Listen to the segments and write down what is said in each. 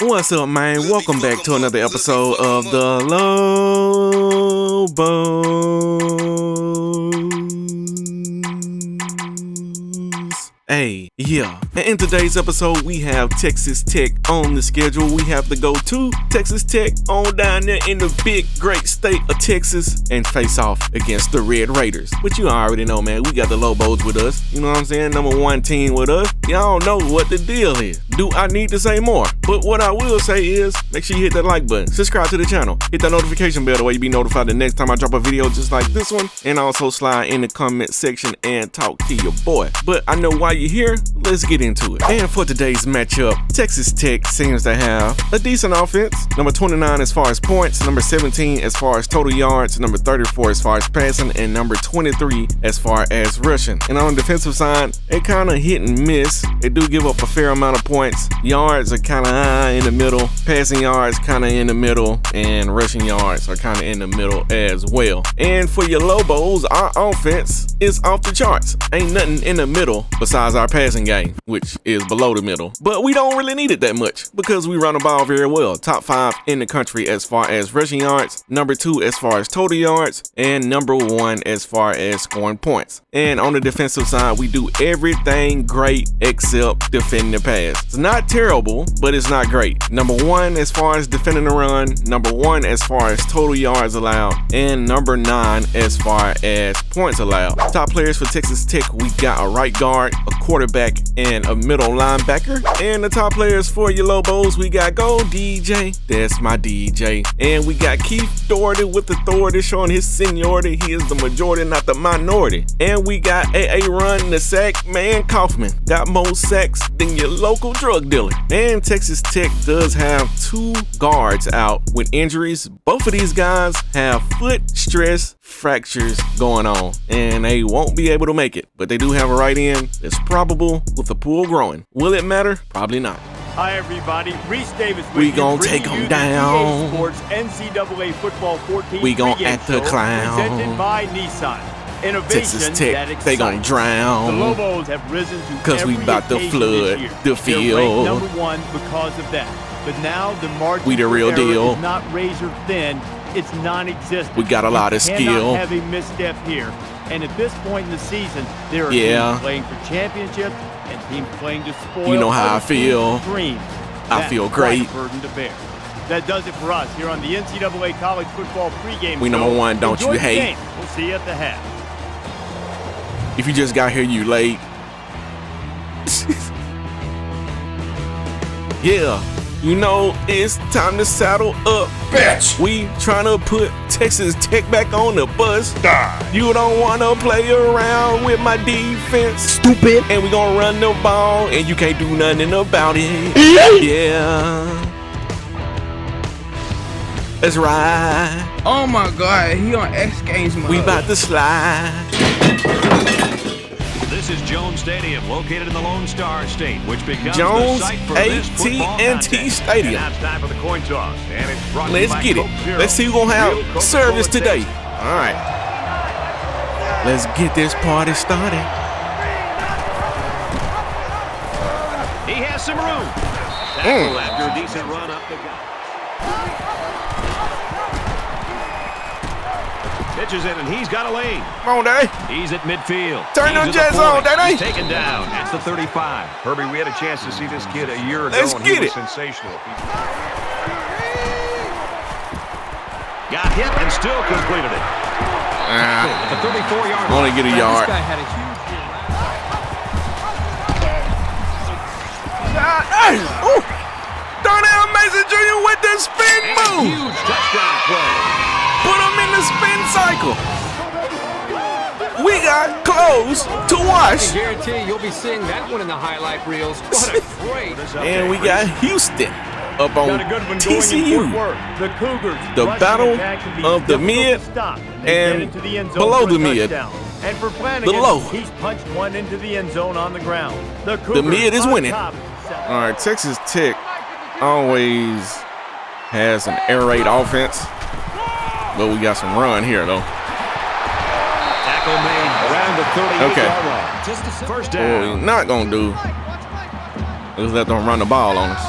What's up, man? Welcome back to another episode of the Lobos. Hey, yeah. And in today's episode, we have Texas Tech on the schedule. We have to go to Texas Tech on down there in the big, great state of Texas and face off against the Red Raiders. But you already know, man, we got the Lobos with us. You know what I'm saying? Number one team with us. Y'all know what the deal is. Do I need to say more? But what I will say is, make sure you hit that like button, subscribe to the channel, hit that notification bell, the way you be notified the next time I drop a video just like this one, and also slide in the comment section and talk to your boy. But I know why you're here, let's get into it. And for today's matchup, Texas Tech seems to have a decent offense. Number 29 as far as points, number 17 as far as total yards, number 34 as far as passing, and number 23 as far as rushing. And on the defensive side, they kind of hit and miss. They do give up a fair amount of points. Yards are kind of high in the middle, passing yards kind of in the middle, and rushing yards are kind of in the middle as well. And for your Lobos, our offense is off the charts. Ain't nothing in the middle besides our passing game, which is below the middle. But we don't really need it that much because we run the ball very well. Top 5 in the country as far as rushing yards, number 2 as far as total yards, and number 1 as far as scoring points. And on the defensive side, we do everything great except defend the pass. It's not terrible, but it's not great. Number 1 as far as defending the run, number 1 as far as total yards allowed, and number 9 as far as points allowed. Top players for Texas Tech, we got a right guard, a quarterback, and a middle linebacker. And the top players for your Lobos, we got Go DJ, that's my DJ. And we got Keith Doherty with authority, showing his seniority. He is the majority, not the minority. And we got AA Run, the sack man Kaufman. Got more sacks than your local drug dealer. And Texas Tech does have 2 guards out with injuries. Both of these guys have foot stress fractures going on, and they won't be able to make it. But they do have a right end that's probable with the pool growing. Will it matter? Probably not. Hi everybody, Reese Davis with we gonna take them down. Sports NCAA Football 14 we gonna act the clown. Presented by Nissan. Innovation Texas Tech, that excites. they gonna drown. The Lobos have risen to cause we about to flood the field. They're ranked number 1 because of that. But now the margin we the real deal. is not razor thin, it's non-existent. We got a lot of skill. Cannot have a misstep here. And at this point in the season, there are teams playing for championships and teams playing to spoil. You know how I feel. Dreams. I feel great. Burden to bear. That does it for us here on the NCAA College Football pregame. We number 1, don't you hate? We'll see you at the half. If you just got here, you late. Yeah, you know it's time to saddle up. Bitch! We trying to put Texas Tech back on the bus. Die. You don't want to play around with my defense. Stupid. And we gonna run the ball, and you can't do nothing about it. Yeah. Let's ride. Oh my God, he on X Games mode. We about to slide. This is Jones Stadium, located in the Lone Star State, which becomes Jones the site for this football AT&T Stadium. And now it's time for the coin toss, and it's brought to you Let's by get it. Coke Zero. Let's see who's gonna have Real Coca-Cola service today. taste. All right. Let's get this party started. He has some room. Tackle after a decent run up the gut. Pitches in, and he's got a lane. Come on, Daddy. He's at midfield. Turn He's them at jets the 40. on, Daddy. He's taken down. It's the 35. Herbie, we had a chance to see this kid a year ago, Let's and get he was it. sensational. Got hit and still completed it. At the 34-yard line. Only get a yard. This guy had a huge Hey! Ooh! Darnell Mason Jr. with the spin And a move. huge touchdown play. Put him in the spin cycle. We got clothes to wash. I guarantee you'll be seeing that one in the highlight reels. What a great. And we got Houston up on Got a good one going in Fort TCU. Worth. The Cougars The rushing battle attack can be of the difficult mid to stop. They and get into the end zone below for a the mid. touchdown. And for Flanagan, The low. he's punched one into the end zone on the ground. The The mid is on winning. top. All right, Texas Tech always has an air raid offense, but we got some run here though. Tackle made around the 38-yard Okay. line. Just a first What down. we're not gonna do is let them run the ball on us.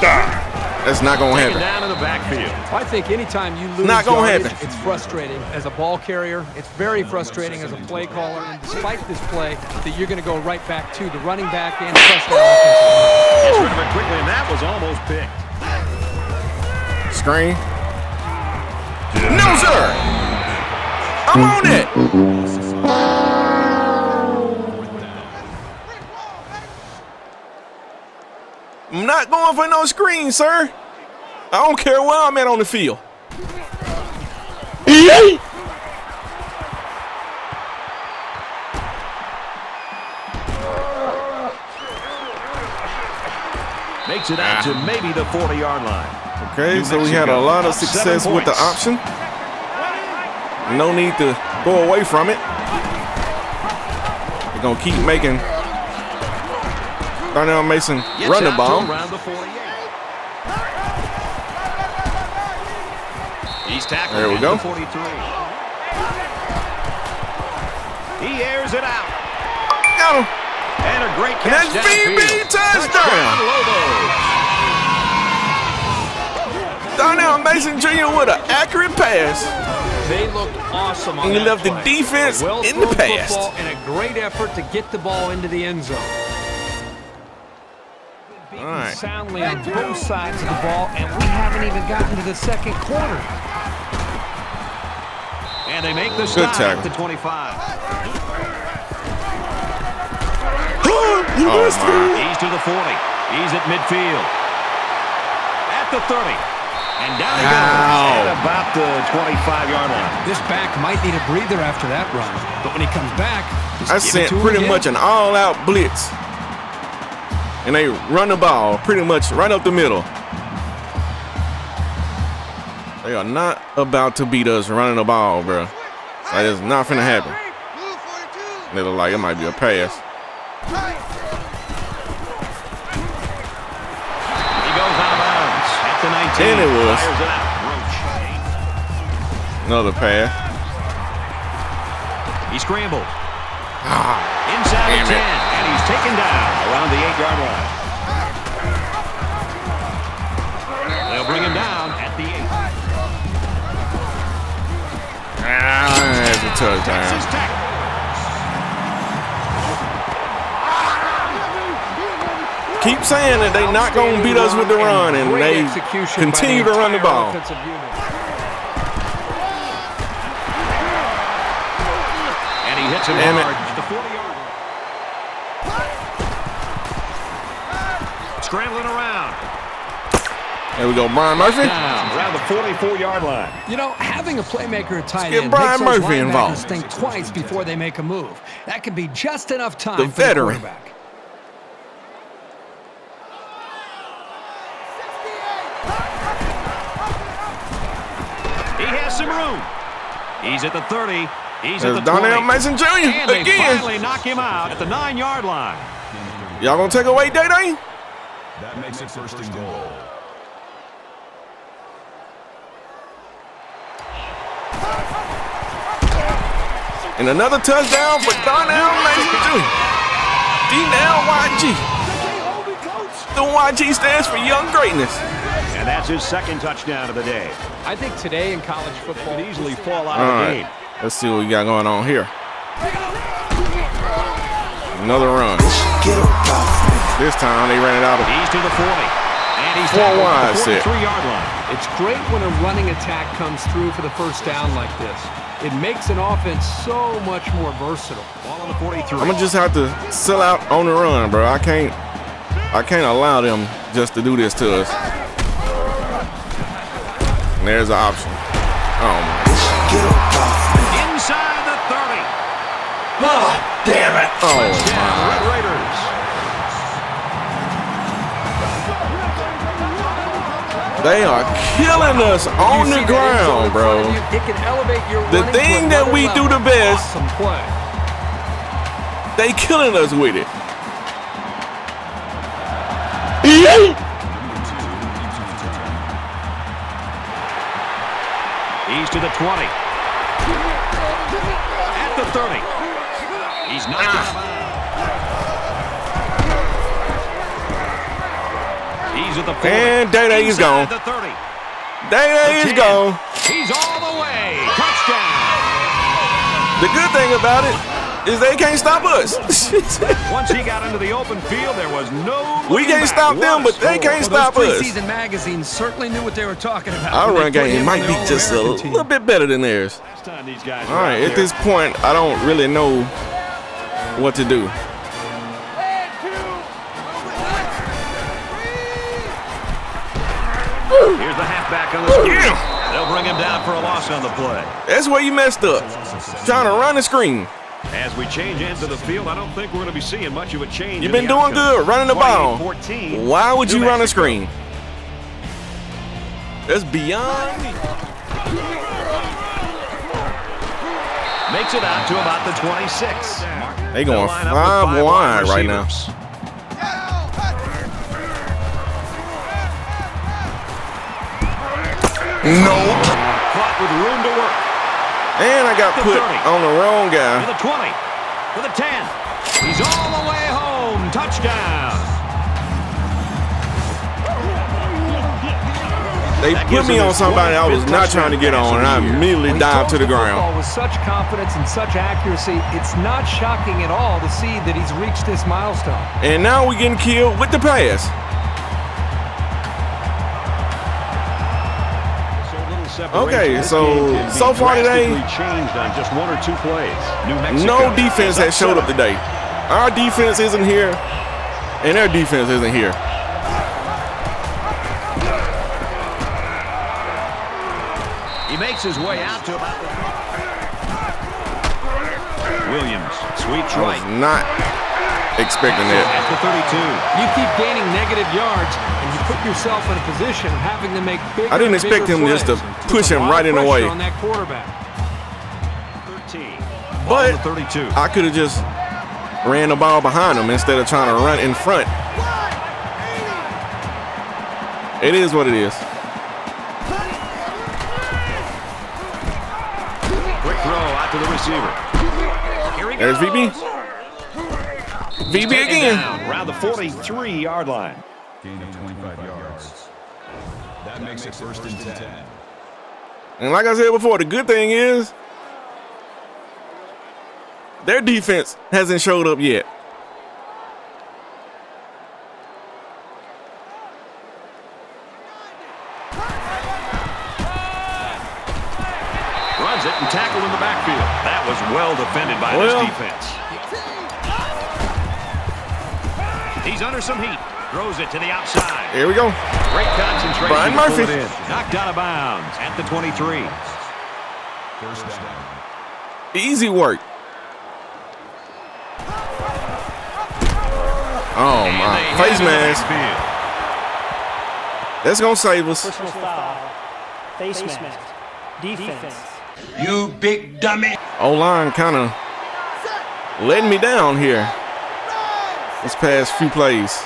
That's not gonna happen. Down in the backfield. I think anytime you lose Not gonna yardage, happen. it's frustrating as a ball carrier. It's very frustrating as a play caller. And despite this play, that you're going to go right back to the running back and trust that offensive line. Gets rid of it quickly, and that was almost picked. Screen. No, sir. I'm on it. I'm not going for no screen, sir. I don't care where I'm at on the field. Makes it out to maybe the 40-yard line. Okay, so we had a lot of success with the option. No need to go away from it. We're going to keep making Darnell Mason run the ball. Around the 48. He's tackled. There we go. The 43. He airs it out. Got him. And a great And catch that's VB touchdown. Lobos. Darnell Mason Jr. with an accurate pass. They looked awesome on And he that left the play. defense Well in the thrown past. football and a great effort to get the ball into the end zone. All right. Soundly on both sides of the ball, and we haven't even gotten to the second quarter. And they make the stop tackle. at the 25. Oh, my. He's to the 40. He's at midfield. At the 30. And down he goes at about the 25-yard line. This back might need a breather after that run, but when he comes back, just I give it sent to him pretty again. much an all-out blitz. And they run the ball pretty much right up the middle. They are not about to beat us running the ball, bro. That is not finna happen. They look like it might be a pass. He goes out of bounds at the 19. And it was. Fires it out. Another pass. He scrambled. Inside damn the 10. it. And he's taken down around the 8-yard line. They'll bring him down at the 8. That's a touchdown. Texas Tech. Keep saying that they're not going to beat us with the run, and Great they execution continue by to run the entire ball. offensive unit. And he hits him Damn it. hard at the 40-yard line. Scrambling around. There we go, Brian Murphy. Down around the 44-yard line. You know, having a playmaker at tight get end Brian makes those Murphy linebackers involved. think twice before they make a move. That could be just enough time The for veteran. the quarterback. He has some room. He's at the 30. He's There's at the 20. Darnell Mason Jr. And they again. finally knock him out at the 9-yard line. Y'all gonna take away Day-Day? That makes it first and goal. And another touchdown for Darnell Mason Jr. D-N-L-Y-G. The YG stands for Young Greatness. And that's his second touchdown of the day. I think today in college football, Could easily fall out All of the right, game. let's see what we got going on here. Another run. This time they ran it out of He's to the 40. And he's Four tackled wide at the set. 43-yard line. it's great when a running attack comes through for the first down like this. It makes an offense so much more versatile. Ball on the 43. I'm gonna just have to sell out on the run, bro. I can't allow them just to do this to us. And there's an option. Oh my. Inside the 30. Damn it. Oh my. Red Raiders. They are killing us on the ground, bro. It can elevate your The running to thing that another we do level. the best, Awesome play. they killing us with it. He's to the 20. At the 30. He's knocked out of bounds. He's at the 40. And Day is gone. The 30. Day is gone. He's all the way. Touchdown. The good thing about it is they can't stop us. Once he got into the open field, there was no. We can't stop them, but they can't stop us. Preseason magazines certainly knew what they were talking about. Our run game might be just a little bit better than theirs. All right, at this point, I don't really know what to do. Here's the halfback on the screen. Yeah. They'll bring him down for a loss on the play. That's where you messed up. Trying to run the screen. As we change into the field, I don't think we're going to be seeing much of a change. You've been doing good running the ball. Why would you run a screen? That's beyond me. Makes it out to about the 26. They going 5 wide right now. No. Caught with room to work. And I got put on the wrong guy. To the 20. To the 10. He's all the way home. Touchdown. They put me on somebody I was not trying to get on, and I immediately dived to the ground. With such confidence and such accuracy, it's not shocking at all to see that he's reached this milestone. And now we're getting killed with the pass. Okay, so far today, no defense has showed up today. Our defense isn't here, and their defense isn't here. He makes his way out to about the Williams sweeps right. Not expecting that. At the 32. You keep gaining negative yards, and you put yourself in a position of having to make bigger. I didn't expect him just to push him right in the way. On that quarterback. 13. But 32. I could have just ran the ball behind him instead of trying to run in front. It is what it is. Quick throw out to the receiver. Here he goes. There's VB. VB again. Down around the 43-yard line. Gain of 25 yards. That makes it 1st and 10. And like I said before, the good thing is their defense hasn't showed up yet. Runs it and tackled in the backfield. That was well defended by this defense. He's under some heat. Throws it to the outside. Here we go. Great concentration. Brian Murphy. Knocked out of bounds at the 23. 1st down. Easy work. Oh, my. Face mask. That's going to save us. Personal foul. Face mask. Defense. You big dummy. O-line kind of letting me down here this past few plays.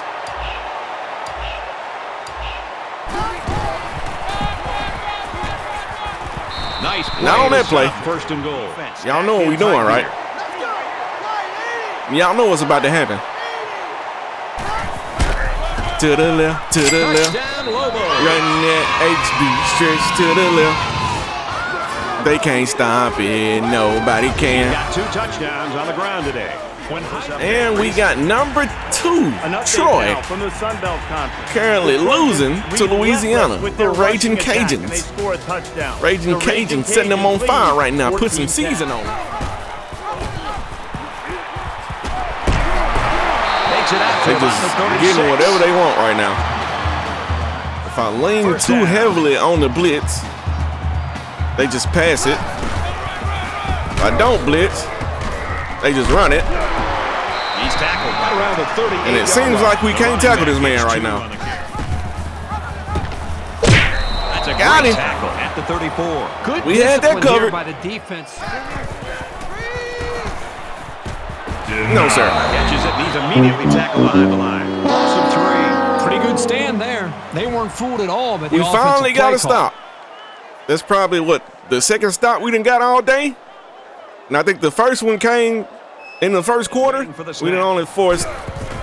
Nice play. Not on that play. 1st and goal. Y'all know what we're doing, right? Y'all know what's about to happen. To the left, to the left. Run that HB stretch to the left. They can't stop it. Nobody can. Got 2 touchdowns on the ground today. And we got number 2, Troy, from the Sun Belt Conference. currently losing to Louisiana. The Raging Cajuns. They score a touchdown. Raging Cajuns setting them on fire right now. Put some season on them. They just getting whatever they want right now. If I lean too heavily on the blitz, they just pass it. If I don't blitz, they just run it. He's tackled right around the 30. And it seems like we can't tackle this man right now. That's a Got great him. tackle at the 34. Good We had that discipline here covered. by the defense. No, sir. Catches it, needs immediately tackled behind the line. Awesome 3. Pretty good stand there. They weren't fooled at all, but We finally got a stop. That's probably what, the second stop we done got all day? And I think the first one came in the first quarter. We done only forced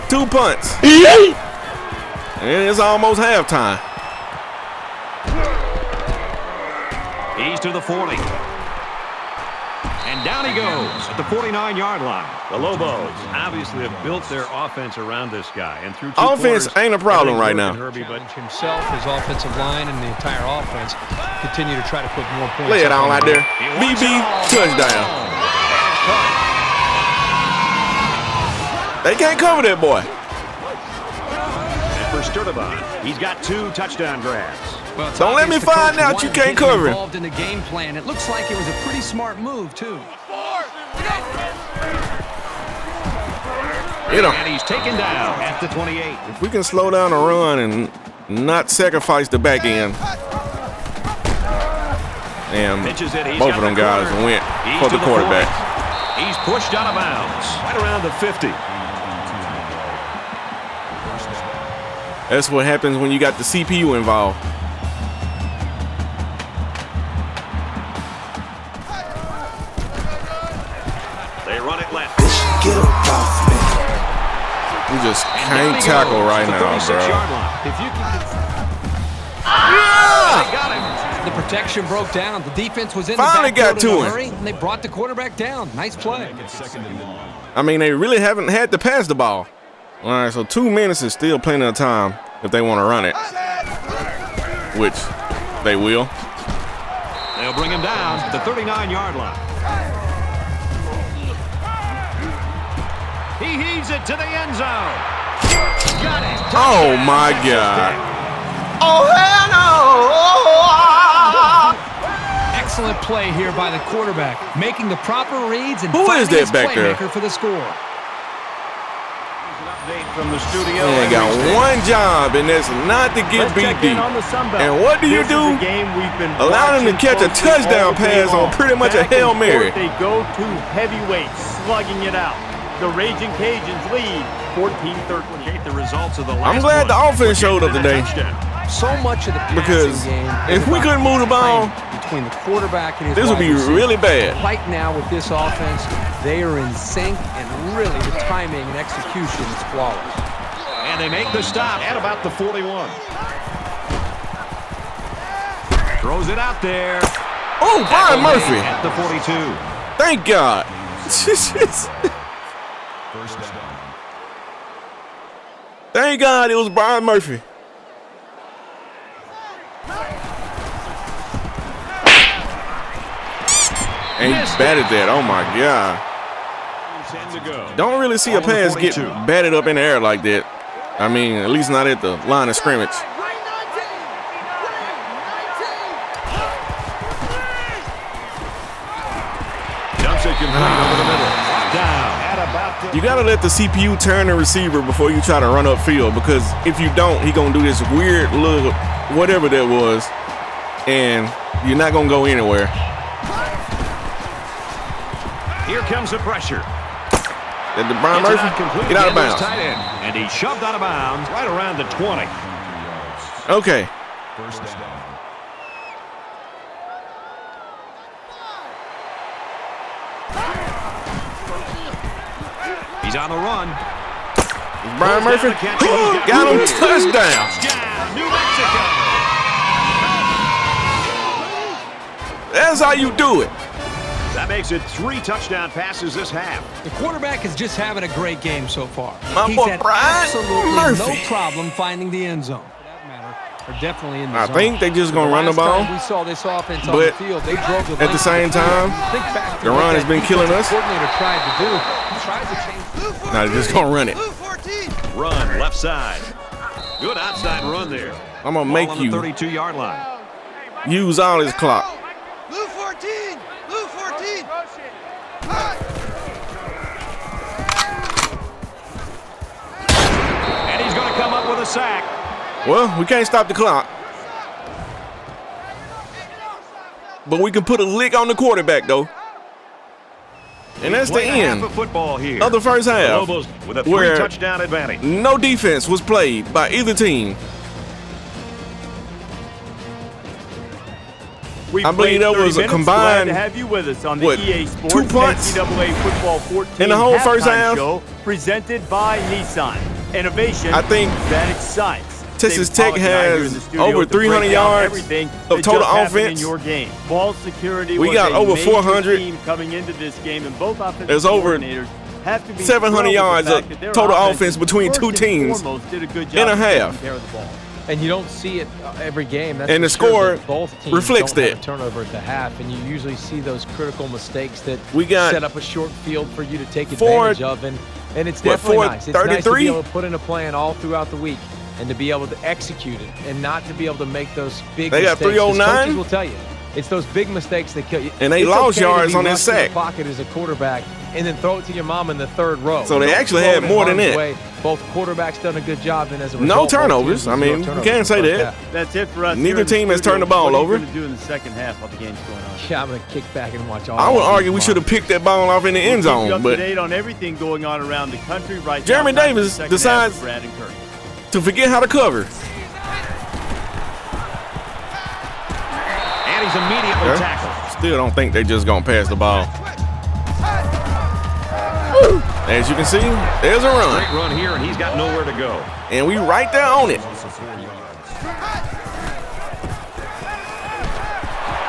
2 punts. And it's almost halftime. He's to the 40. And down he goes at the 49-yard line. The Lobos obviously have built their offense around this guy. And through offense ain't a problem right now. Herbie, but himself, his offensive line, and the entire offense continue to try to put more points. Lay it on out there. BB, touchdown. They can't cover that boy. And for Sturdivant, he's got 2 touchdown grabs. Well, don't let me find out you can't cover him. Involved in the game plan. It looks like it was a pretty smart move, too. And he's taken down at the 28. If we can slow down the run and not sacrifice the back end. And both of them guys went for the quarterback. He's pushed out of bounds right around the 50. That's what happens when you got the CPU involved. They run it left. Get up off me. We just can't tackle right now, bro. If you can... They got him. The protection broke down. The defense was in Finally the backfield got to in a him. hurry, and they brought the quarterback down. Nice play. I mean, they really haven't had to pass the ball. All right, so 2 minutes is still plenty of time if they want to run it, which they will. They'll bring him down at the 39-yard line. He heaves it to the end zone. Got it. Oh, my God. Oh, hell no! Excellent play here by the quarterback, making the proper reads and who is finding that back there? for the score. From the studio. They got one job, and that's not to get beat deep. And what do you do? Allow them to catch a touchdown pass on pretty much a Hail Mary. They go to heavyweights, slugging it out. The Raging Cajuns lead 14-13. The results of the last I'm glad the offense showed up today. So much of the passing Because game if we couldn't move the ball, between the quarterback and his this would be wide receiver. really bad. Right now with this offense, they are in sync, and really the timing and execution is flawless. And they make the stop at about the 41. Throws it out there. Oh, Byron Murphy. At the 42. Thank God. Thank God it was Byron Murphy. And he batted that. Oh, my God. Don't really see a pass get batted up in the air like that. I mean, at least not at the line of scrimmage. Dumps it complete over the middle. Down at about the... You got to let the CPU turn the receiver before you try to run upfield, because if you don't, he's going to do this weird little whatever that was, and you're not going to go anywhere. Here comes the pressure. Did the Byron Murphy get out of bounds? And he shoved out of bounds right around the 20. Okay. First down. He's on the run. Byron Murphy got him touchdown. New Mexico. That's how you do it. That makes it 3 touchdown passes this half. The quarterback is just having a great game so far. My boy Byron absolutely Murphy. no problem finding the end zone. For that matter, they're definitely in the I zone. think they just gonna run the ball. We saw this offense on But the field. They drove the at the same time, the run has been killing us. Coordinator tried to do. He tried to change. Now they're just gonna run it. Run left side. Good outside run there. I'm gonna Ball make on the you 32-yard line. use all his clock. Blue 14! Blue 14! And he's going to come up with a sack. Well, we can't stop the clock, but we can put a lick on the quarterback though. And that's the end of football here. of the first half, Lobos with a where 3-touchdown advantage. no defense was played by either team. I believe that was a combined, Glad to have you with us on the what, EA Sports 2 punts NCAA Football 14 in the whole first halftime half? show presented by Nissan. Innovation I think that excites. Texas Tech has over 300 yards of total offense. In your game. Ball security. We got over 400. Coming into this game, and both offensive There's over coordinators have to be 700 yards of total offense between two teams in a half. And you don't see it every game. That's and the sure, score both teams reflects don't that. have a turnover at the half, and you usually see those critical mistakes that we got set up a short field for you to take advantage of. And it's definitely nice. It's nice to be able to put in a plan all throughout the week and to be able to execute it and not to be able to make those big mistakes. They got 309. Coaches will tell you. It's those big mistakes that kill you. And they lost yards on that sack. Pocket as a quarterback and then throw it to your mom in the third row. So they actually had more than that. Both quarterbacks done a good job, and as a result, no turnovers. I mean, you can't say that. That's it for us. Neither team has turned the ball over. What are you going to do in the second half while the game's going on? Yeah, I'm going to kick back and watch all. I would argue we should have picked that ball off in the end zone. Up but to date on everything going on around the country right Jeremy now. Davis decides to forget how to cover. And he's immediately tackled. Still don't think they're just going to pass the ball. As you can see, there's a run. Great run here, and he's got nowhere to go. And we right there on it.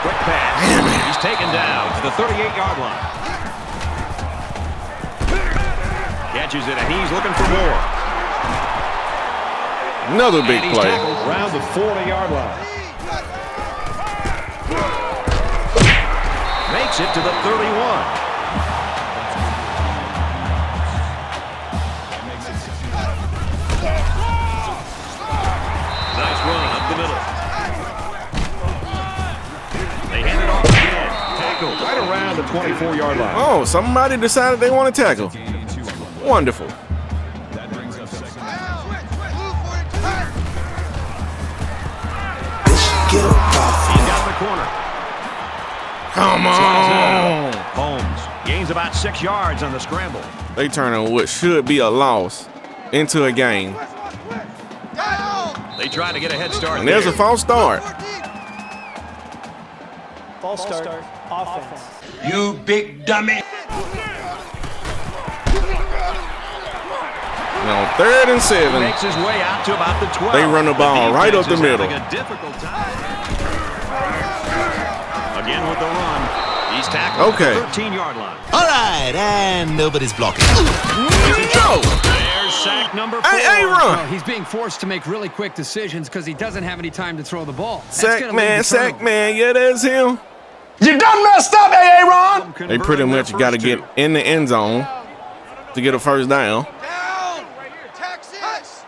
Quick pass. He's taken down to the 38-yard line. Catches it, and he's looking for more. Another big and he's play. Tackled around the 40-yard line. Makes it to the 31. Nice run up the middle. They hand it off again. Tackle right around the 24-yard line. Oh, somebody decided they want to tackle. Wonderful. He's got the corner. Come on. Holmes gains about 6 yards on the scramble. They turn what should be a loss into a game. They try to get a head start. And there's a false start. False start. Offense. You big dummy. On 3rd and 7. Makes his way out to about the 12. They run the ball right up the middle. A difficult time. Again with the run. He's tackled okay. at the 13-yard line. All right, and nobody's blocking. No. There's sack number 4. Hey, run. Well, he's being forced to make really quick decisions because he doesn't have any time to throw the ball. Sack man, yeah, that's him. You done messed up, Aaron. They pretty much got to get in the end zone to get a first down. Down. Right here, Texas.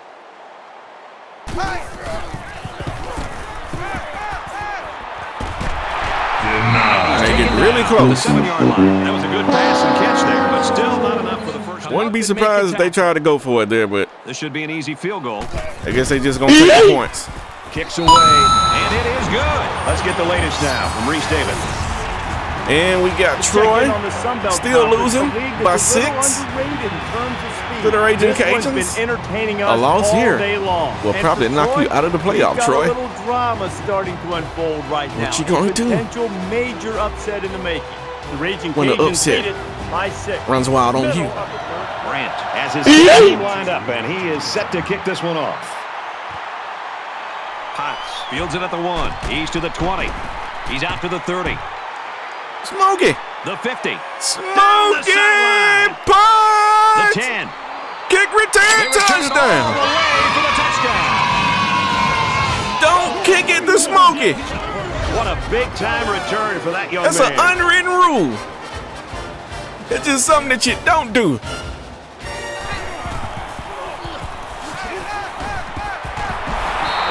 They get really close. The 7-yard line. That was a good pass and catch there, but still not enough for the first. Wouldn't be surprised if they tried to go for it there, but this should be an easy field goal. I guess they just gonna take the points. Kicks away, and it is good. Let's get the latest now from Reese Davis. And we got Troy still losing by 6 to the Raging Cajuns. A loss here will probably knock you out of the playoff, Troy. A little drama starting to unfold right now. What you gonna do? Potential major upset in the making. The Raging when the Cajuns upset by 6. runs wild on you. Brandt has his team lined up, and he is set to kick this one off. Potts fields it at the 1. He's to the 20. He's out to the 30. Smokey. The 50. Smokey Potts. The 10. Kick return touchdown. For the touchdown. Don't kick it to Smokey. What a big-time return for that young man. That's an unwritten rule. It's just something that you don't do.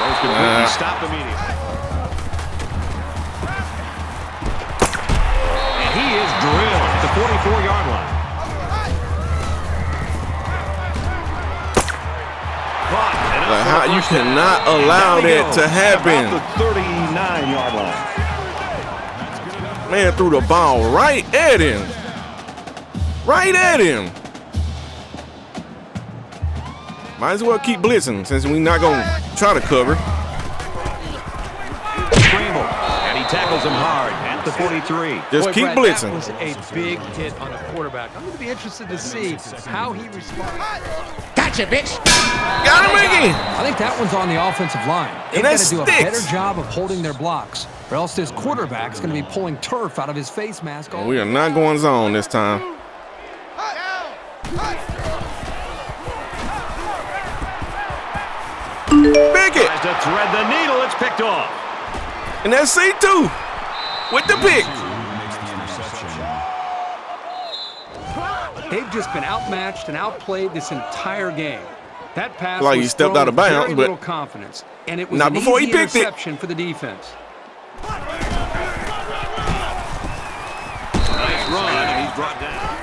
Those completely stopped immediately. And he is drilled at the 44-yard line. How you cannot allow that to happen. About the 39-yard line. Man threw the ball right at him. Right at him. Might as well keep blitzing since we're not going to try to cover. Scramble, and he tackles him hard at the 43. Just keep blitzing. That was a big hit on a quarterback. I'm going to be interested to see how he responds. Gotcha, bitch. Got him again. I think that one's on the offensive line. They've got to do a better job of holding their blocks, or else this quarterback's going to be pulling turf out of his face mask. We are not going zone this time. Pick it. Tries to thread the needle. It's picked off. And that's C2 with the pick. They've just been outmatched and outplayed this entire game. That pass like he stepped out of bounds, but confidence, and it was not before he picked it. For the defense. Nice run, and he's brought down.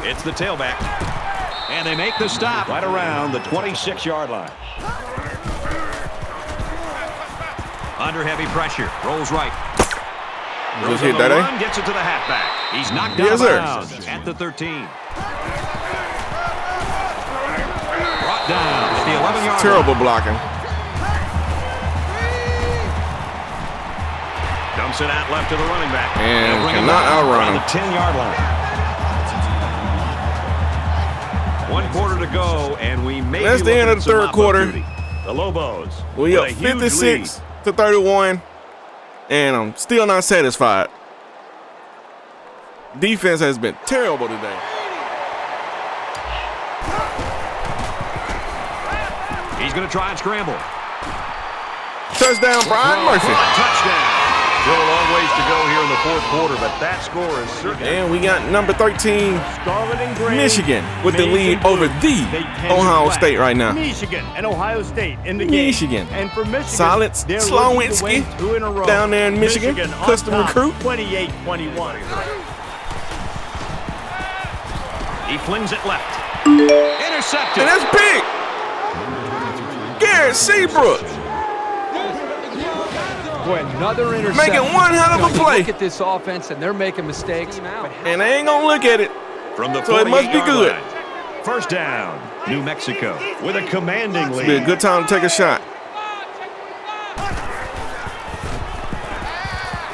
It's the tailback, and they make the stop right around the 26-yard line. Under heavy pressure, rolls right. Just hit that, run, gets it to the halfback. He's knocked out of bounds at the 13. Brought down at the 11-yard line. Terrible blocking. Dumps it out left to the running back. And cannot outrun him. The 10-yard line. 1 quarter to go, and we may That's the end of the third quarter. The Lobos. We up 56-31. And I'm still not satisfied. Defense has been terrible today. He's going to try and scramble. Touchdown, Brian Murphy. Touchdown. Still a long ways to go here in the fourth quarter, but that score is certainly. And we got number 13, Scarlet and Gray, Michigan, with the lead over the Ohio State right now. Michigan and Ohio State in the game. Michigan. And for Michigan, Silence Slowinski down there in Michigan. Custom recruit. 28-21. He flings it left. Intercepted. And that's big. Garrett Seabrook. Boy, another interception. Making one hell of a play. Look at this offense, and they're making mistakes. And they ain't going to look at it. From the so it must be good. Line. First down, New Mexico with a commanding lead. It'll be a good time to take a shot.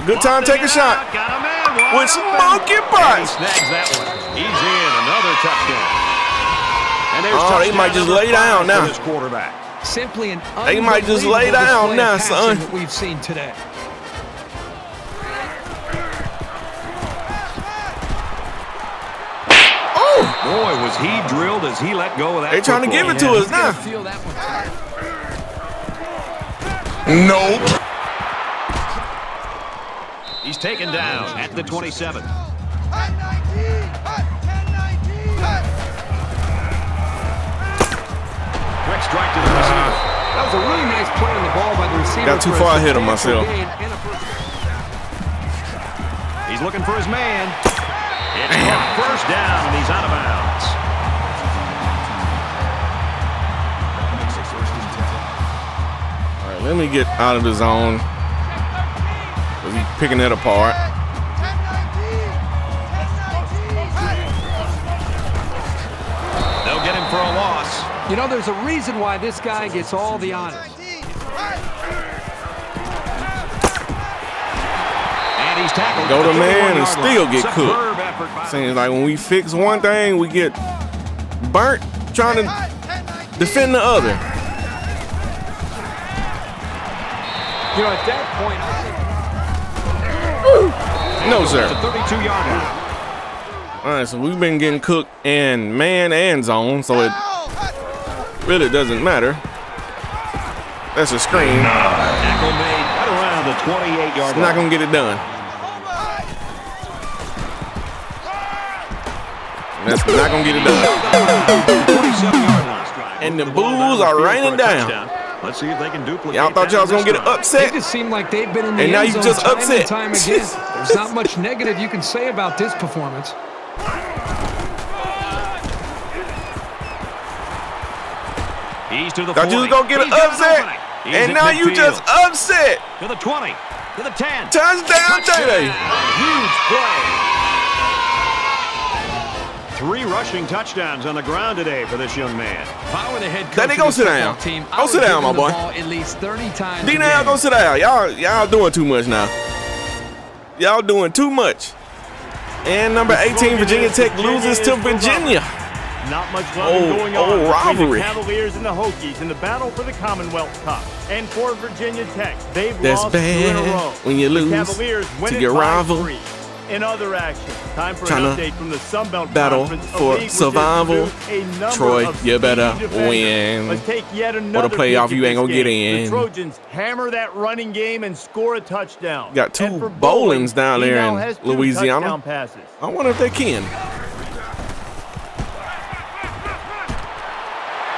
Good time to take a shot. Got a man with smoky butts. He snags that one. He's in. Another touchdown. And there's they might just lay down now. This quarterback. Simply an they might just lay down now, son. That we've seen today. Oh! Boy, was he drilled as he let go of that. They're trying to give it to us now. Feel that one. Nope. He's taken down at the 27. Quick strike to the receiver. That was a really nice play on the ball by the receiver. Got too far ahead of myself. He's looking for his man. It's caught first down, and he's out of bounds. All right, let me get out of the zone. He's picking it apart. They'll get him for a loss. You know, there's a reason why this guy gets all the honors. And he's tackled. Go to man and still get cooked. Effort. Seems like when we fix one thing, we get burnt trying to defend the other. You know, at that point, no, sir. It's a 32-yard line. All right, so we've been getting cooked in man and zone, so it really doesn't matter. That's a screen. Tackle made right around the 28-yard line. It's not going to get it done. That's not going to get it done. 27-yard line. And the Bulls are raining down. Let's see if they can duplicate. Y'all thought y'all was going to get an upset? They just seem like they've been in the and now you just time upset. And time again. There's not much negative you can say about this performance. He's to the 40. Thought you was going to get an upset. And now you just upset. To the 20. To the 10. Touchdown, J-Day. Huge play. 3 rushing touchdowns on the ground today for this young man. If I were the head coach Danny, go sit down. Team, go sit down, my boy. At least 30 times. D-Now, go sit down. Y'all doing too much now. Y'all doing too much. And number 18, Virginia Tech loses to Virginia. Not much loving going on between rivalry. the Cavaliers and the Hokies in the battle for the Commonwealth Cup. And for Virginia Tech, they've That's lost 2 in a row. when you lose Cavaliers win to it your by rival. 3. In other action, time for Trying an to update from the Sun Belt battle Conference, a for league which has survival. produced a number Troy, of you better speedy defenders. win. Let's take yet another Or the playoff, peek you at ain't gonna this get game. in. The Trojans hammer that running game and score a touchdown. Got 2 And for bowlings down he there now in has 2 Louisiana. touchdown passes. I wonder if they can.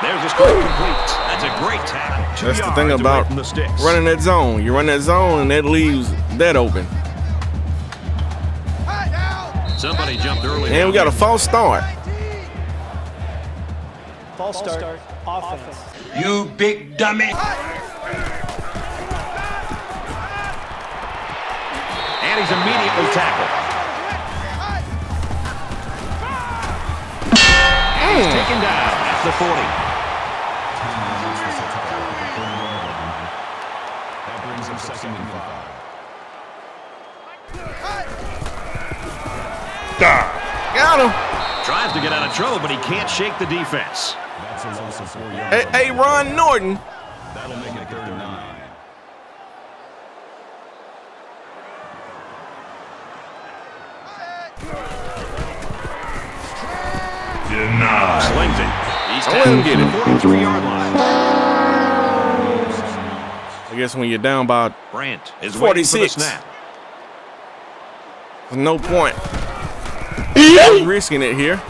There's a score complete. That's a great tackle. That's the thing about running that zone. You run that zone and that leaves that open. Somebody jumped early. And we got a false start. False start. Offense. You big dummy. And he's immediately tackled. And he's taken down at the 40. That brings him 2nd and 5. Got him. Tries to get out of trouble, but he can't shake the defense. That's a loss of 4 yards. Hey, Ron Norton. That'll make it 3rd and 9. Denied. Slings it. He's I'll let him tackled get at it. the 43-yard line. I guess when you're down by Brandt is waiting for the 46. snap. there's no point. He's risking it here.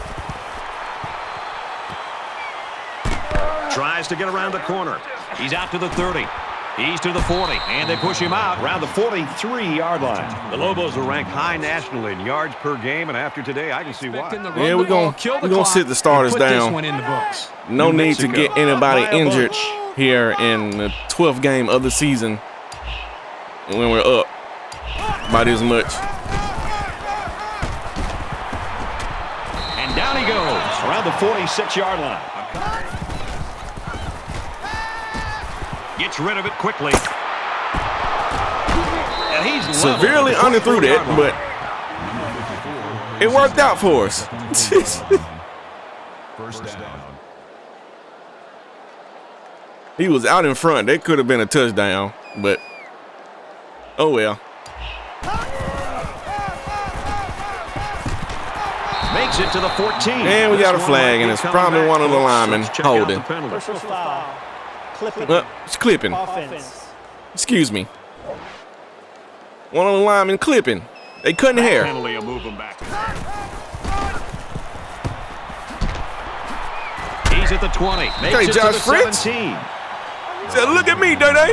Tries to get around the corner. He's out to the 30. He's to the 40, and they push him out around the 43-yard line. The Lobos are ranked high nationally in yards per game, and after today, I can see why. Yeah, we're gonna sit the starters down. No need to get anybody injured here in the 12th game of the season when we're up by this much. And down he goes around the 46-yard line. Gets rid of it quickly. And he's severely underthrew that, but it worked out for us. First down. He was out in front. That could have been a touchdown, but oh well. Makes it to the 14. And we got a flag, and it's probably one of the linemen holding. Personal foul. Clipping. It's clipping. Offense. Excuse me. One of the linemen clipping. They cutting hair. Penalty will move him back. He's at the 20. Makes Okay, it Josh to the Fritz. 17. Said, look at me, Day-Day.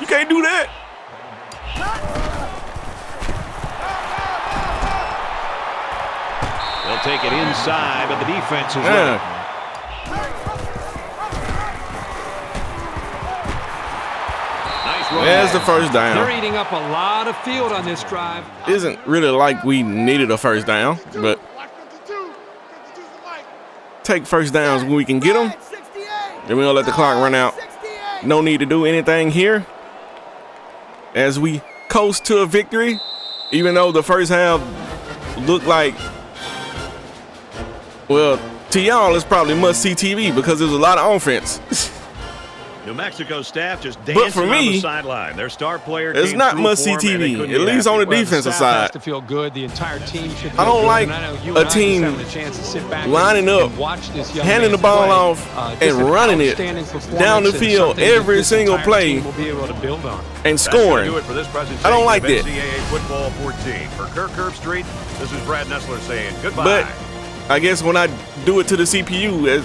You can't do that. They'll take it inside, but the defense is ready. There's the first down. They're eating up a lot of field on this drive. Isn't really like we needed a first down, but take first downs when we can get them. Then we'll let the clock run out. No need to do anything here as we coast to a victory, even though the first half looked like, well, to y'all, it's probably must-see TV because there's a lot of offense. New Mexico staff just dancing on the sideline. Their star player it's not must-see TV, at least on the defensive side. Has to feel good. The entire team should feel I don't good. like a team lining up, handing the ball off, and running it down the field every single play and scoring. I don't like that. NCAA Football 14. For Kirk Herbstreit, this is Brad Nessler saying goodbye. But I guess when I do it to the CPU,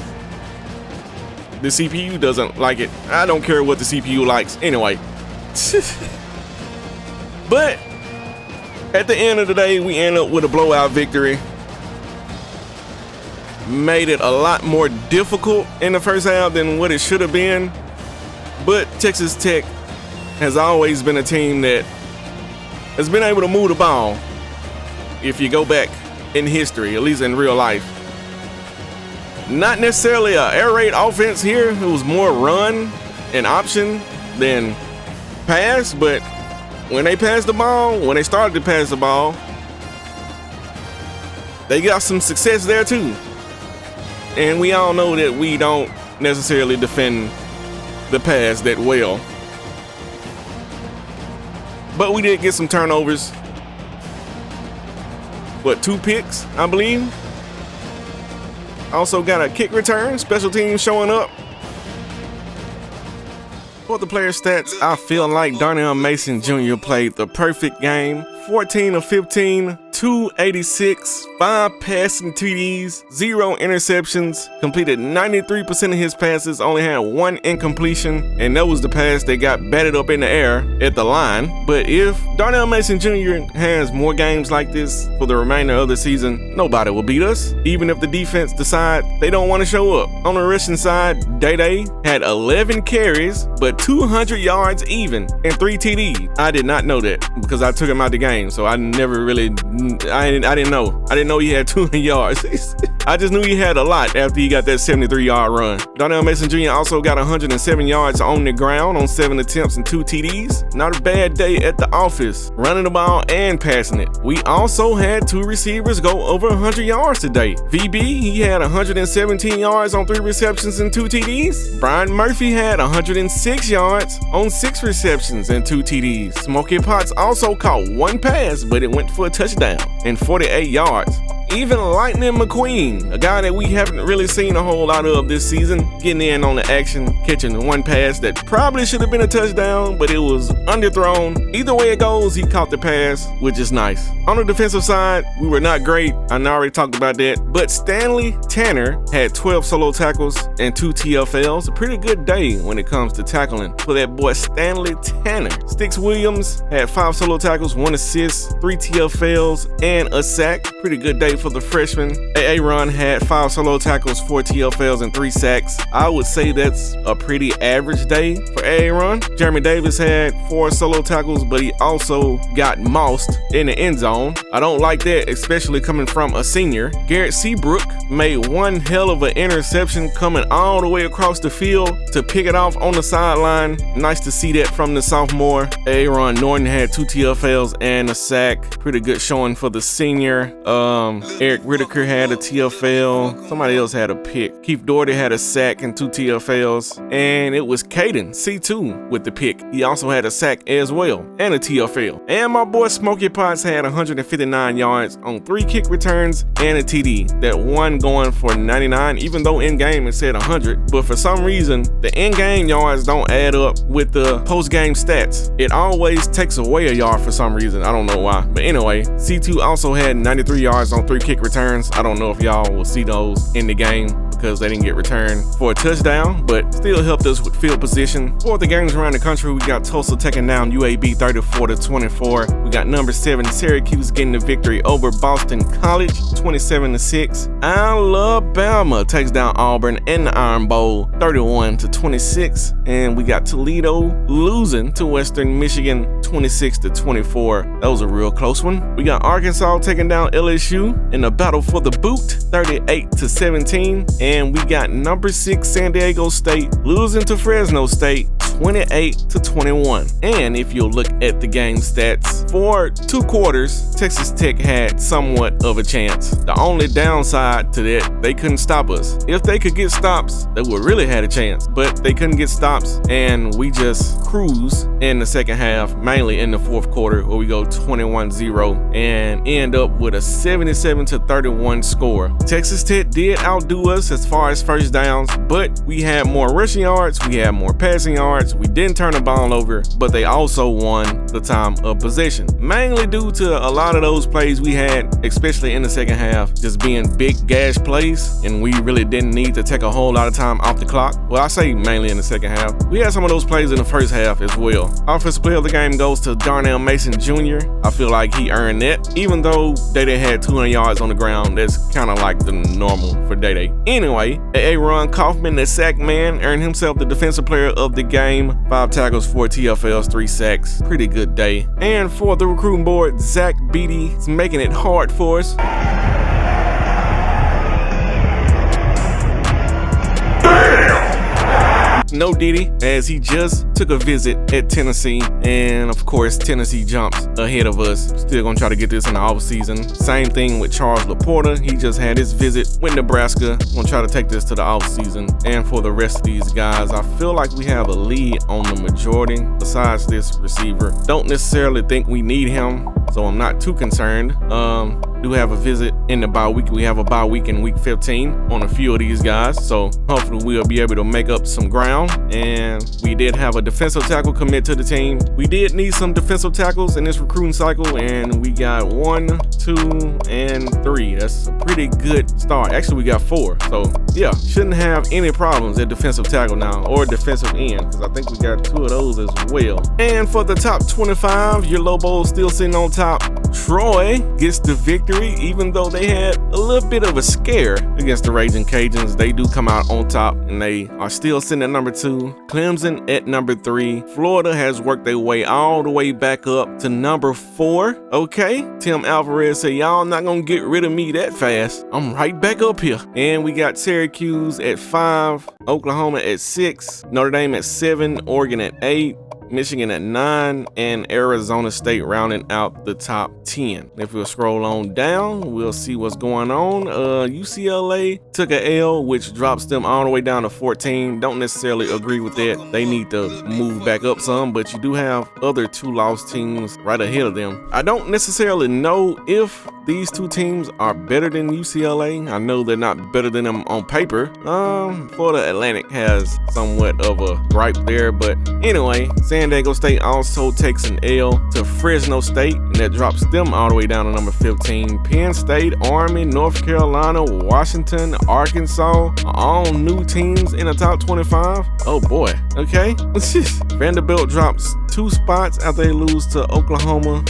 the CPU doesn't like it. I don't care what the CPU likes anyway. But at the end of the day, we end up with a blowout victory. Made it a lot more difficult in the first half than what it should have been. But Texas Tech has always been a team that has been able to move the ball. If you go back in history, at least in real life. Not necessarily an air raid offense here. It was more run and option than pass, but when they passed the ball, when they started to pass the ball, they got some success there too. And we all know that we don't necessarily defend the pass that well. But we did get some turnovers. What, 2 picks, I believe? Also got a kick return, special teams showing up. For the player stats, I feel like Darnell Mason Jr. played the perfect game. 14 of 15, 286, 5 passing TDs, 0 interceptions, completed 93% of his passes, only had 1 incompletion, and that was the pass that got batted up in the air at the line. But if Darnell Mason Jr. has more games like this for the remainder of the season, nobody will beat us, even if the defense decide they don't want to show up. On the rushing side, Day-Day had 11 carries, but 200 yards even, and 3 TDs. I did not know that because I took him out the game. So I never really, I didn't know he had 200 yards. I just knew he had a lot after he got that 73-yard run. Darnell Mason Jr. also got 107 yards on the ground on 7 attempts and 2 TDs. Not a bad day at the office, running the ball and passing it. We also had 2 receivers go over 100 yards today. VB, he had 117 yards on 3 receptions and 2 TDs. Brian Murphy had 106 yards on 6 receptions and 2 TDs. Smokey Potts also caught 1 pass, but it went for a touchdown and 48 yards. Even Lightning McQueen, a guy that we haven't really seen a whole lot of this season, getting in on the action, catching 1 pass that probably should have been a touchdown, but it was underthrown. Either way it goes, he caught the pass, which is nice. On the defensive side, we were not great. I already talked about that, but Stanley Tanner had 12 solo tackles and 2 TFLs. A pretty good day when it comes to tackling for that boy Stanley Tanner. Sticks Williams had 5 solo tackles, 1 assist, 3 TFLs, and a sack. Pretty good day for the freshman. Aaron had 5 solo tackles, 4 TFLs, and 3 sacks. I would say that's a pretty average day for Aaron. Jeremy Davis had 4 solo tackles, but he also got mossed in the end zone. I don't like that, especially coming from a senior. Garrett Seabrook made 1 hell of an interception coming all the way across the field to pick it off on the sideline. Nice to see that from the sophomore. Aaron Norton had 2 TFLs and a sack. Pretty good showing for the senior. Eric Whitaker had a TFL. Somebody else had a pick. Keith Doherty had a sack and 2 TFLs. And it was Caden, C2, with the pick. He also had a sack as well and a TFL. And my boy Smokey Potts had 159 yards on 3 kick returns and a TD. That one going for 99, even though in game it said 100. But for some reason, the in-game yards don't add up with the post-game stats. It always takes away a yard for some reason. I don't know why. But anyway, C2 also had 93 yards on 3 kick returns. I don't know if y'all will see those in the game because they didn't get returned for a touchdown, but still helped us with field position. For the games around the country, we got Tulsa taking down UAB 34-24. We got number 7 Syracuse getting the victory over Boston College 27-6. Alabama takes down Auburn in the Iron Bowl 31-26, and we got Toledo losing to Western Michigan 26-24. That was a real close one. We got Arkansas taking down LSU in the battle for the boot 38-17, and we got number 6 San Diego State losing to Fresno State 28-21. And if you look at the game stats, for 2 quarters, Texas Tech had somewhat of a chance. The only downside to that, they couldn't stop us. If they could get stops, they would really had a chance, but they couldn't get stops, and we just cruise in the second half, mainly in the 4th quarter, where we go 21-0 and end up with a 77-31 score. Texas Tech did outdo us as far as first downs, but we had more rushing yards, we had more passing yards, we didn't turn the ball over, but they also won the time of possession, mainly due to a lot of those plays we had, especially in the second half, just being big gash plays, and we really didn't need to take a whole lot of time off the clock. Well, I say mainly in the second half. We had some of those plays in the first half as well. Offensive player of the game goes to Darnell Mason Jr. I feel like he earned that, even though Day-Day had 200 yards on the ground. That's kind of like the normal for Day-Day. Anyway, Aaron Kaufman, the sack man, earned himself the defensive player of the game. 5 tackles, 4 TFLs, 3 sacks. Pretty good day. And for the recruiting board, Zach Beatty is making it hard for us. no Diddy, as he just took a visit at Tennessee. And of course, Tennessee jumps ahead of us. Still gonna try to get this in the offseason. Same thing with Charles Laporta. He just had his visit with Nebraska. Gonna try to take this to the offseason. And for the rest of these guys, I feel like we have a lead on the majority besides this receiver. Don't necessarily think we need him, so I'm not too concerned. Do have a visit in the bye week. We have a bye week in week 15 on a few of these guys, so hopefully we'll be able to make up some ground. And we did have a defensive tackle commit to the team. We did need some defensive tackles in this recruiting cycle, and we got 1, 2, and 3. That's a pretty good start. Actually, we got 4, so yeah, shouldn't have any problems at defensive tackle now, or defensive end, because I think we got 2 of those as well. And for the top 25, your Lobos still sitting on top. Troy gets the victory, even though they had a little bit of a scare against the Raging Cajuns. They do come out on top, and they are still sitting at number 2. Clemson at number 3. Florida has worked their way all the way back up to number 4. Okay, Tim Alvarez said, y'all not gonna get rid of me that fast. I'm right back up here. And we got Syracuse at 5, Oklahoma at 6, Notre Dame at 7, Oregon at 8, Michigan at 9, and Arizona State rounding out the top 10. If we'll scroll on down, we'll see what's going on. UCLA took a L, which drops them all the way down to 14. Don't necessarily agree with that. They need to move back up some, but you do have other 2 lost teams right ahead of them. I don't necessarily know if these 2 teams are better than UCLA. I know they're not better than them on paper. Florida Atlantic has somewhat of a gripe there, but anyway, San Diego State also takes an L to Fresno State, and that drops them all the way down to number 15. Penn State, Army, North Carolina, Washington, Arkansas, all new teams in the top 25. Oh boy, okay. Vanderbilt drops 2 spots after they lose to Oklahoma.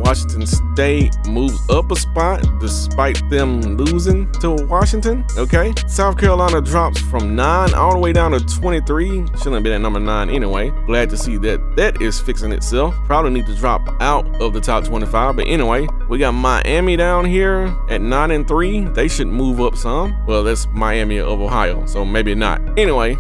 Washington State moves up a spot despite them losing to Washington. Okay. South Carolina drops from 9 all the way down to 23. Shouldn't have been at number 9 anyway. Glad to see that is fixing itself. Probably need to drop out of the top 25, but anyway, we got Miami down here at 9 and 3. They should move up some. Well, that's Miami of Ohio, so maybe not. Anyway,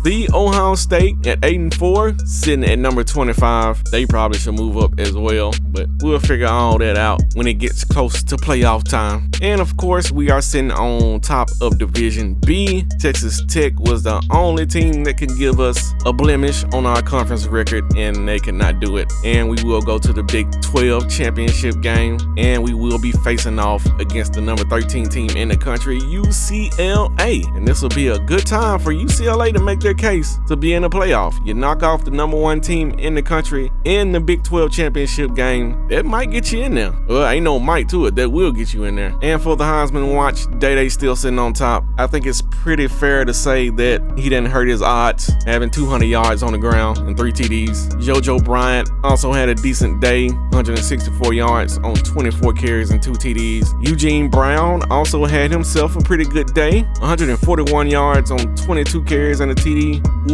the Ohio State at 8 and 4, sitting at number 25. They probably should move up as well, but we'll figure all that out when it gets close to playoff time. And of course, we are sitting on top of Division B. Texas Tech was the only team that can give us a blemish on our conference record, and they could not do it. And we will go to the Big 12 championship game, and we will be facing off against the number 13 team in the country, UCLA. And this will be a good time for UCLA to make their case to be in the playoff. You knock off the number 1 team in the country in the Big 12 championship game, that might get you in there. Well, ain't no might to it, that will get you in there. And for the Heisman Watch, Day still sitting on top. I think it's pretty fair to say that he didn't hurt his odds, having 200 yards on the ground and 3 TDs. JoJo Bryant also had a decent day, 164 yards on 24 carries and 2 TDs. Eugene Brown also had himself a pretty good day, 141 yards on 22 carries and a TD.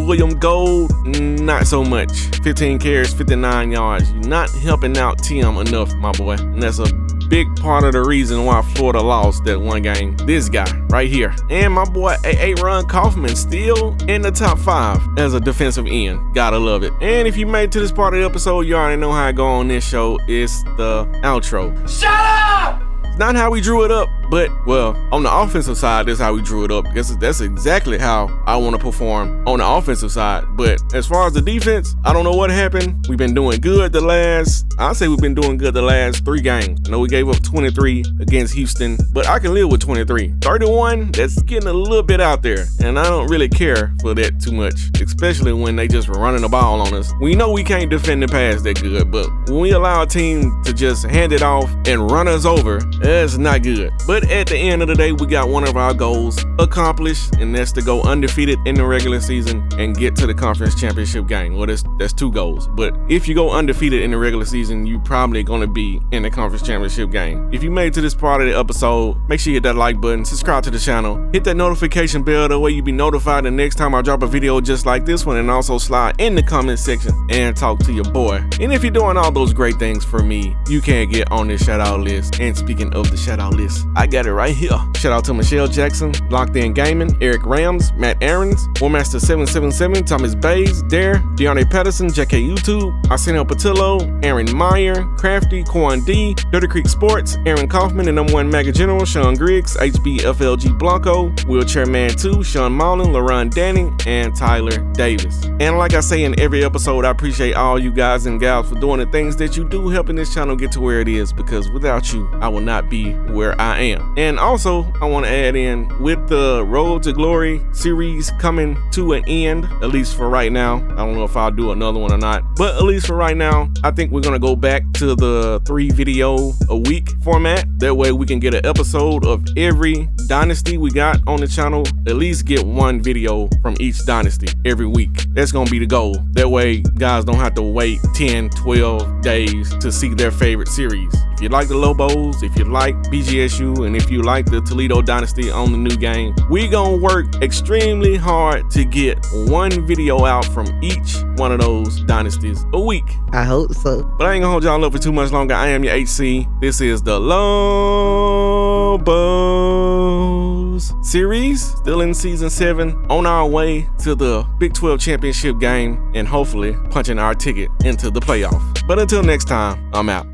William Gold, not so much. 15 carries, 59 yards. You're not helping out Tim enough, my boy. And that's a big part of the reason why Florida lost that one game. This guy right here. And my boy Aaron Kaufman still in the top 5 as a defensive end. Gotta love it. And if you made it to this part of the episode, you already know how I go on this show. It's the outro. Shut up! Not how we drew it up, but, well, on the offensive side, that's how we drew it up. That's exactly how I want to perform on the offensive side. But as far as the defense, I don't know what happened. We've been doing good the last 3 games. I know we gave up 23 against Houston, but I can live with 23. 31, that's getting a little bit out there, and I don't really care for that too much, especially when they just running the ball on us. We know we can't defend the pass that good, but when we allow a team to just hand it off and run us over, that's not good. But at the end of the day, we got one of our goals accomplished, and that's to go undefeated in the regular season and get to the conference championship game. Well, that's 2 goals. But if you go undefeated in the regular season, you probably going to be in the conference championship game. If you made it to this part of the episode, make sure you hit that like button, subscribe to the channel, hit that notification bell, that way you be notified the next time I drop a video just like this one, and also slide in the comment section and talk to your boy. And if you're doing all those great things for me, you can get on this shout out list. And speaking of the shout out list, I I got it right here. Shout out to Michelle Jackson, Locked In Gaming, Eric Rams, Matt Aarons, Warmaster 777, Thomas Bays, Dare, Deontay Patterson, JK YouTube, Arsenio Patillo, Aaron Meyer, Crafty, Quan D, Dirty Creek Sports, Aaron Kaufman, and #1 Mega General, Sean Griggs, HBFLG Blanco, Wheelchair Man 2, Sean Mullen, LaRon Danny, and Tyler Davis. And like I say in every episode, I appreciate all you guys and gals for doing the things that you do, helping this channel get to where it is, because without you, I will not be where I am. And also, I want to add in, with the Road to Glory series coming to an end, at least for right now. I don't know if I'll do another one or not, but at least for right now, I think we're going to go back to the 3 video a week format. That way we can get an episode of every dynasty we got on the channel, at least get 1 video from each dynasty every week. That's going to be the goal. That way guys don't have to wait 10, 12 days to see their favorite series. If you like the Lobos, if you like BGSU, and if you like the Toledo Dynasty on the new game, we gonna work extremely hard to get 1 video out from each one of those dynasties a week. I hope so. But I ain't gonna hold y'all up for too much longer. I am your HC. This is the Lobos series, still in season 7, on our way to the Big 12 championship game, and hopefully punching our ticket into the playoff. But until next time, I'm out.